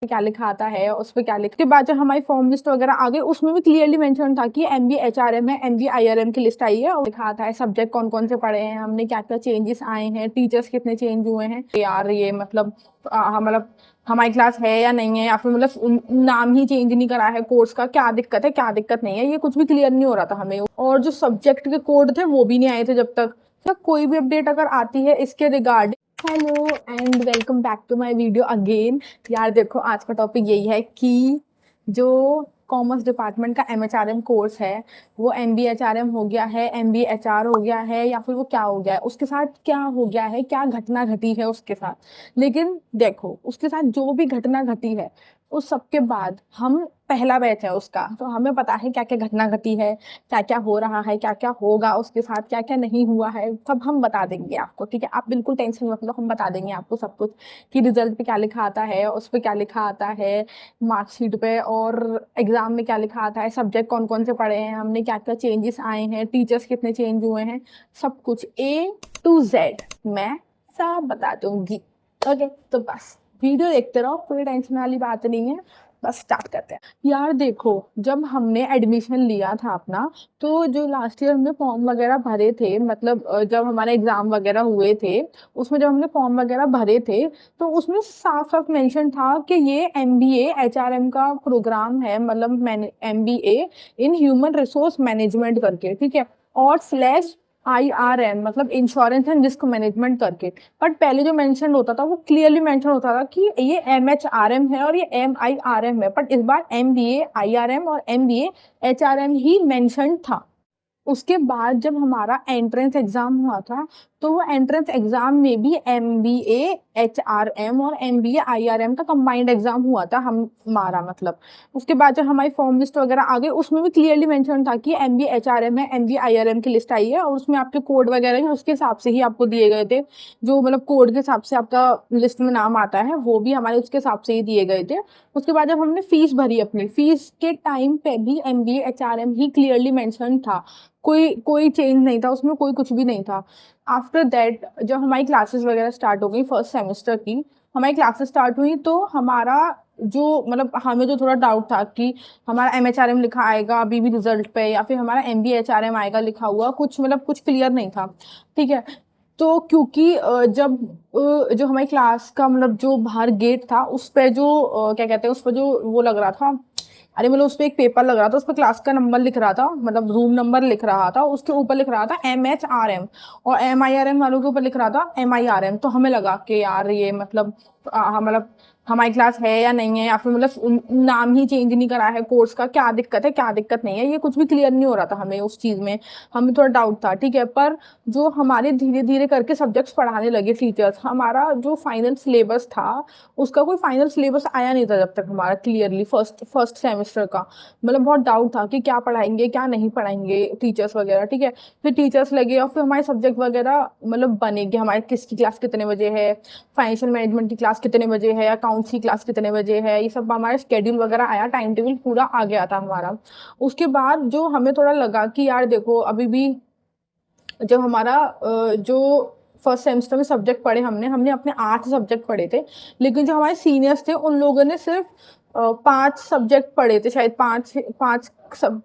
क्या लिखा आता है, उस पे क्या लिख के बाद जब हमारी फॉर्म लिस्ट वगैरह आ गई, उसमें भी क्लियरली मेंशन था कि एमबी एचआरएम है, एमबी आईआरएम की लिस्ट आई है और लिखा आता है सब्जेक्ट कौन कौन से पढ़े हैं हमने, क्या क्या चेंजेस आए हैं, टीचर्स कितने चेंज हुए हैं। यार ये मतलब हमारी क्लास है या नहीं है, या फिर मतलब नाम ही चेंज नहीं करा है कोर्स का, क्या दिक्कत है क्या दिक्कत नहीं है, ये कुछ भी क्लियर नहीं हो रहा था हमें। और जो सब्जेक्ट के कोड थे वो भी नहीं आए थे जब तक। तो कोई भी अपडेट अगर आती है इसके regarding, hello and welcome back to my video again. यार देखो आज का टॉपिक यही है कि जो कॉमर्स डिपार्टमेंट का एमएचआरएम कोर्स है वो एमबीएचआरएम हो गया है, एमबीएचआर हो गया है, या फिर वो क्या हो गया है, उसके साथ क्या हो गया है, क्या घटना घटी है उसके साथ। लेकिन देखो उसके साथ जो भी घटना घटी है उस सबके बाद हम पहला बैच है उसका, तो हमें पता है क्या क्या घटना घटी है, क्या क्या हो रहा है, क्या क्या होगा उसके साथ, क्या क्या नहीं हुआ है, सब हम बता देंगे आपको। ठीक है, आप बिल्कुल टेंशन मत लो, हम बता देंगे आपको सब कुछ कि रिजल्ट पे क्या लिखा आता है, उस पे क्या लिखा आता है, मार्कशीट पे और एग्जाम में क्या लिखा आता है, सब्जेक्ट कौन कौन से पढ़े हैं हमने, क्या क्या चेंजेस आए हैं, टीचर्स कितने चेंज हुए हैं, सब कुछ A to Z मैं सब बता दूंगी। ओके, तो बस वीडियो देखते रहो, कोई टेंशन वाली बात नहीं है, बस स्टार्ट करते हैं। यार देखो जब हमने एडमिशन लिया था अपना, तो जो लास्ट ईयर हमने फॉर्म वगैरह भरे थे, मतलब जब हमारे एग्जाम वगैरह हुए थे उसमें जब हमने फॉर्म वगैरह भरे थे तो उसमें साफ साफ मेंशन था कि ये एमबीए एचआरएम का प्रोग्राम है, मतलब MBA in human resource management करके, ठीक है, और स्लैश IRM मतलब इंश्योरेंस एंड रिस्क मैनेजमेंट करके। बट पहले जो मेंशन होता था वो क्लियरली मेंशन होता था कि ये MHRM है और ये MIRM है, बट इस बार MBA IRM और MBA HRM ही मेंशन था। उसके बाद जब हमारा एंट्रेंस एग्जाम हुआ था तो वो एंट्रेंस एग्जाम में भी MBA HRM और MBA IRM का कंबाइंड एग्जाम हुआ था हमारा, मतलब उसके बाद जब हमारी फॉर्म लिस्ट वगैरह आ गई उसमें भी क्लियरली मेंशन था कि MBA HRM है, MBA IRM की लिस्ट आई है और उसमें आपके कोड वगैरह हैं उसके हिसाब से ही आपको दिए गए थे, जो मतलब कोड के हिसाब से आपका लिस्ट में नाम आता है वो भी हमारे उसके हिसाब से ही दिए गए थे। उसके बाद जब हमने फीस भरी, अपनी फीस के टाइम पे भी MBA HRM ही क्लियरली मेंशन था, कोई कोई चेंज नहीं था उसमें, कोई कुछ भी नहीं था। आफ्टर दैट जब हमारी क्लासेस वगैरह स्टार्ट हो गई, फर्स्ट सेमेस्टर की हमारी क्लासेस स्टार्ट हुई, तो हमारा जो मतलब हमें जो थोड़ा डाउट था कि हमारा MHRM लिखा आएगा अभी भी रिजल्ट पे, या फिर हमारा MBA HRM आएगा लिखा हुआ, कुछ मतलब कुछ क्लियर नहीं था। ठीक है, तो क्योंकि जब जो हमारी क्लास का मतलब जो बाहर गेट था उस पर जो क्या कहते हैं, उस पर जो वो लग रहा था, अरे मतलब उस पर एक पेपर लग रहा था, उस पर क्लास का नंबर लिख रहा था, मतलब रूम नंबर लिख रहा था, उसके ऊपर लिख रहा था MHRM और MIRM वालों के ऊपर लिख रहा था MIRM। तो हमें लगा कि यार ये मतलब हमारी क्लास है या नहीं है, या फिर मतलब नाम ही चेंज नहीं करा है कोर्स का, क्या दिक्कत है क्या दिक्कत नहीं है, ये कुछ भी क्लियर नहीं हो रहा था हमें उस चीज में, हमें थोड़ा डाउट था। ठीक है, पर जो हमारे धीरे धीरे करके सब्जेक्ट्स पढ़ाने लगे टीचर्स, हमारा जो फाइनल सिलेबस था उसका कोई फाइनल सिलेबस आया नहीं था जब तक हमारा क्लियरली फर्स्ट सेमेस्टर का, मतलब बहुत डाउट था कि क्या पढ़ाएंगे क्या नहीं पढ़ाएंगे टीचर्स वगैरह। ठीक है, फिर टीचर्स लगे और फिर हमारे सब्जेक्ट वगैरह मतलब बनेंगे, हमारे किसकी क्लास कितने बजे है, फाइनेंशियल मैनेजमेंट की क्लास कितने बजे है, अकाउंट्स की क्लास कितने बजे है, ये सब हमारा शेड्यूल वगैरह आया, टाइम टेबल पूरा आ गया था हमारा। उसके बाद जो हमें थोड़ा लगा कि यार देखो अभी भी जब हमारा जो फर्स्ट सेमेस्टर में सब्जेक्ट पढ़े हमने हमने अपने 8 सब्जेक्ट पढ़े थे, लेकिन जो हमारे सीनियर्स थे उन लोगों ने सिर्फ 5 सब्जेक्ट पढ़े थे, शायद 5 5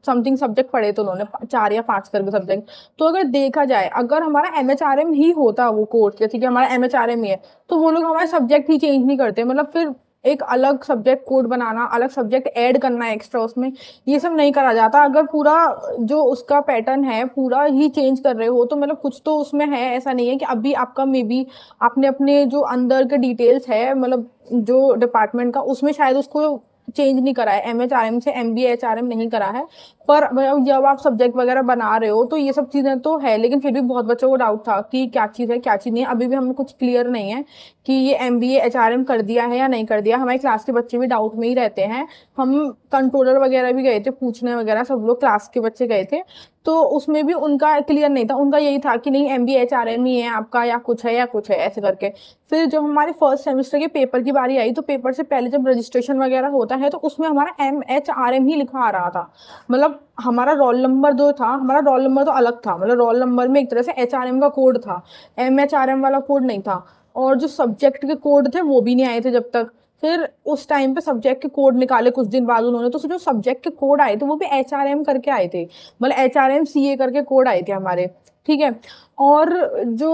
समथिंग सब्जेक्ट पढ़े थे उन्होंने, 4 या 5 करके सब्जेक्ट। तो अगर देखा जाए अगर हमारा MHRM ही होता वो कोर्स, जैसे कि हमारा MHRM ही है, तो वो लोग हमारे सब्जेक्ट ही चेंज नहीं करते, मतलब फिर एक अलग सब्जेक्ट कोड बनाना, अलग सब्जेक्ट ऐड करना एक्स्ट्रा उसमें, ये सब नहीं करा जाता। अगर पूरा जो उसका पैटर्न है पूरा ही चेंज कर रहे हो तो मतलब कुछ तो उसमें है, ऐसा नहीं है कि अभी आपका मे बी आपने अपने जो अंदर के डिटेल्स है मतलब जो डिपार्टमेंट का उसमें शायद उसको चेंज नहीं करा है, MHRM से MBA HRM नहीं करा है, पर जब आप सब्जेक्ट वगैरह बना रहे हो तो ये सब चीजें तो है। लेकिन फिर भी बहुत बच्चों को डाउट था कि क्या चीज़ है क्या चीज़ नहीं है, अभी भी हमें कुछ क्लियर नहीं है कि ये MBA HRM कर दिया है या नहीं कर दिया। हमारी क्लास के बच्चे भी डाउट में ही रहते हैं, हम कंट्रोलर वगैरह भी गए थे पूछने वगैरह, सब लोग क्लास के बच्चे गए थे, तो उसमें भी उनका क्लियर नहीं था, उनका यही था कि नहीं MBA HRM ही है आपका, या कुछ है ऐसे करके। फिर जब हमारे फर्स्ट सेमेस्टर के पेपर की बारी आई तो पेपर से पहले जब रजिस्ट्रेशन वगैरह होता है तो उसमें हमारा MHRM ही लिखा आ रहा था, मतलब हमारा रोल नंबर जो था, हमारा रोल नंबर तो अलग था, मतलब रोल नंबर में एक तरह से HRM का कोड था, MHRM वाला कोड नहीं था। और जो सब्जेक्ट के कोड थे वो भी नहीं आए थे जब तक। फिर उस टाइम पे सब्जेक्ट के कोड निकाले कुछ दिन बाद उन्होंने, तो जो सब्जेक्ट के कोड आए थे वो भी HRM करके आए थे, मतलब HRM CA करके कोड आए थे हमारे, ठीक है। और जो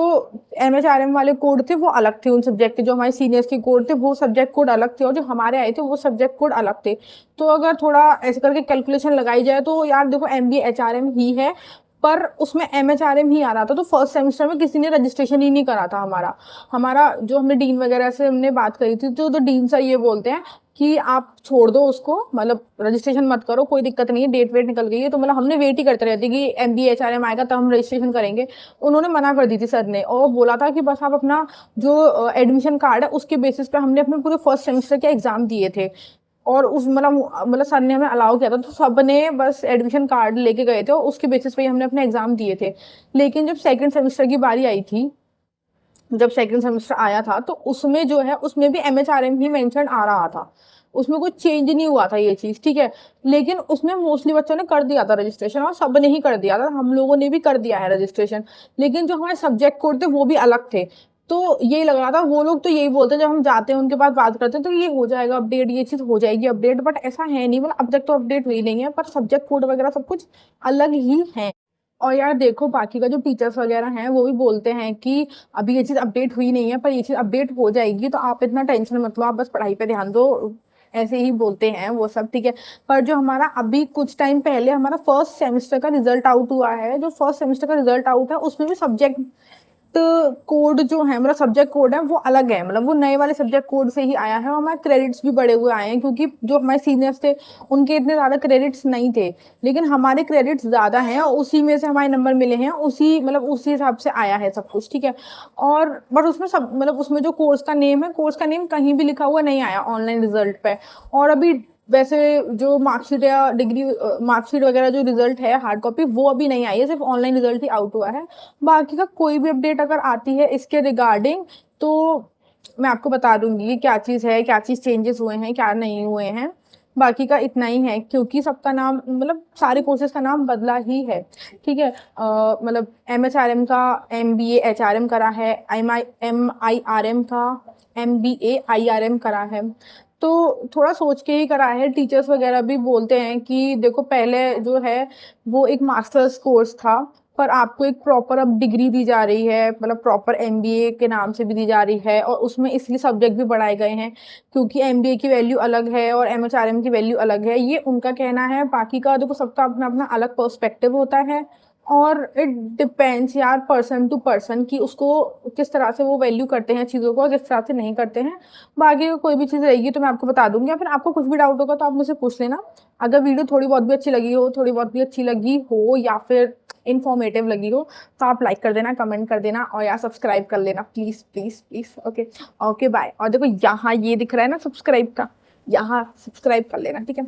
MHRM वाले कोड थे वो अलग थे उन सब्जेक्ट के, जो हमारे सीनियर्स के कोड थे वो सब्जेक्ट कोड अलग थे, और जो हमारे आए थे वो सब्जेक्ट कोड अलग थे। तो अगर थोड़ा ऐसे करके कैलकुलेशन लगाई जाए तो यार देखो MBA HRM ही है, पर उसमें MHRM ही आ रहा था। तो फर्स्ट सेमेस्टर में किसी ने रजिस्ट्रेशन ही नहीं करा था हमारा। हमारा जो हमने डीन वगैरह से हमने बात करी थी, तो डीन सर ये बोलते हैं कि आप छोड़ दो उसको, मतलब रजिस्ट्रेशन मत करो, कोई दिक्कत नहीं है, डेट वेट निकल गई है। तो मतलब हमने वेट ही करते रहते कि MBA HRM आएगा तब हम रजिस्ट्रेशन करेंगे। उन्होंने मना कर दी थी सर ने, और बोला था कि बस आप अपना जो एडमिशन कार्ड है उसके बेसिस पे, हमने अपने पूरे फर्स्ट सेमेस्टर के एग्जाम दिए थे, और उस मतलब सर ने हमें अलाउ किया था, तो सब ने बस एडमिशन कार्ड लेके गए थे और उसके बेसिस पे ही हमने अपने एग्जाम दिए थे। लेकिन जब सेकंड सेमेस्टर की बारी आई थी, जब सेकंड सेमेस्टर आया था, तो उसमें जो है उसमें भी MHRM ही मेंशन आ रहा था, उसमें कुछ चेंज नहीं हुआ था ये चीज, ठीक है। लेकिन उसमें मोस्टली बच्चों ने कर दिया था रजिस्ट्रेशन, और सब ने ही कर दिया था, हम लोगों ने भी कर दिया है रजिस्ट्रेशन। लेकिन जो हमारे सब्जेक्ट कोड थे वो भी अलग थे। तो यही लग रहा था, वो लोग तो यही बोलते हैं जब हम जाते हैं उनके पास बात करते हैं, तो ये हो जाएगा अपडेट, ये चीज हो जाएगी अपडेट, बट ऐसा है नहीं, मतलब अब तक तो अपडेट हुई नहीं है, पर सब्जेक्ट कोड वगैरह सब कुछ अलग ही है। और यार देखो, बाकी का जो टीचर्स वगैरह हैं वो भी बोलते हैं कि अभी ये चीज़ अपडेट हुई नहीं है, पर ये चीज़ अपडेट हो जाएगी, तो आप इतना टेंशन मत लो, आप बस पढ़ाई पे ध्यान दो, ऐसे ही बोलते हैं वो सब, ठीक है। पर जो हमारा अभी कुछ टाइम पहले हमारा फर्स्ट सेमेस्टर का रिजल्ट आउट हुआ है, जो फर्स्ट सेमेस्टर का रिजल्ट आउट है उसमें भी सब्जेक्ट कोड जो है, मतलब सब्जेक्ट कोड है वो अलग है, मतलब वो नए वाले सब्जेक्ट कोड से ही आया है, और हमारे क्रेडिट्स भी बढ़े हुए आए हैं, क्योंकि जो हमारे सीनियर्स थे उनके इतने ज़्यादा क्रेडिट्स नहीं थे, लेकिन हमारे क्रेडिट्स ज़्यादा हैं, और उसी में से हमारे नंबर मिले हैं, उसी मतलब उसी हिसाब से आया है सब कुछ, ठीक है। और बट उसमें सब मतलब उसमें जो कोर्स का नेम है, कोर्स का नेम कहीं भी लिखा हुआ नहीं आया ऑनलाइन रिजल्ट पे। और अभी वैसे जो मार्कशीट या डिग्री मार्कशीट वगैरह जो रिजल्ट है हार्ड कॉपी, वो अभी नहीं आई है, सिर्फ ऑनलाइन रिजल्ट ही आउट हुआ है। बाकी का कोई भी अपडेट अगर आती है इसके रिगार्डिंग, तो मैं आपको बता दूंगी कि क्या चीज़ है, क्या चीज़ चेंजेस हुए हैं, क्या नहीं हुए हैं। बाकी का इतना ही है, क्योंकि सबका नाम मतलब सारे कोर्सेज का नाम बदला ही है, ठीक है। मतलब MHRM का MBA HRM करा है, MIRM का MBA IRM करा है, तो थोड़ा सोच के ही करा है। टीचर्स वगैरह भी बोलते हैं कि देखो पहले जो है वो एक मास्टर्स कोर्स था, पर आपको एक प्रॉपर अब डिग्री दी जा रही है, मतलब प्रॉपर MBA के नाम से भी दी जा रही है, और उसमें इसलिए सब्जेक्ट भी बढ़ाए गए हैं, क्योंकि MBA की वैल्यू अलग है और MHRM की वैल्यू अलग है, ये उनका कहना है। बाकी का देखो सबका अपना अपना अलग पर्सपेक्टिव होता है, और इट डिपेंड्स यार पर्सन टू पर्सन कि उसको किस तरह से वो वैल्यू करते हैं चीज़ों को और किस तरह से नहीं करते हैं। बाकी अगर कोई भी चीज़ रहेगी तो मैं आपको बता दूंगी, या फिर आपको कुछ भी डाउट होगा तो आप मुझसे पूछ लेना। अगर वीडियो थोड़ी बहुत भी अच्छी लगी हो, थोड़ी बहुत भी अच्छी लगी हो, या फिर इन्फॉर्मेटिव लगी हो, तो आप लाइक कर देना, कमेंट कर देना, और यार सब्सक्राइब कर लेना please please please. Okay okay bye. और देखो यहाँ ये दिख रहा है ना सब्सक्राइब का, यहाँ सब्सक्राइब कर लेना, ठीक है।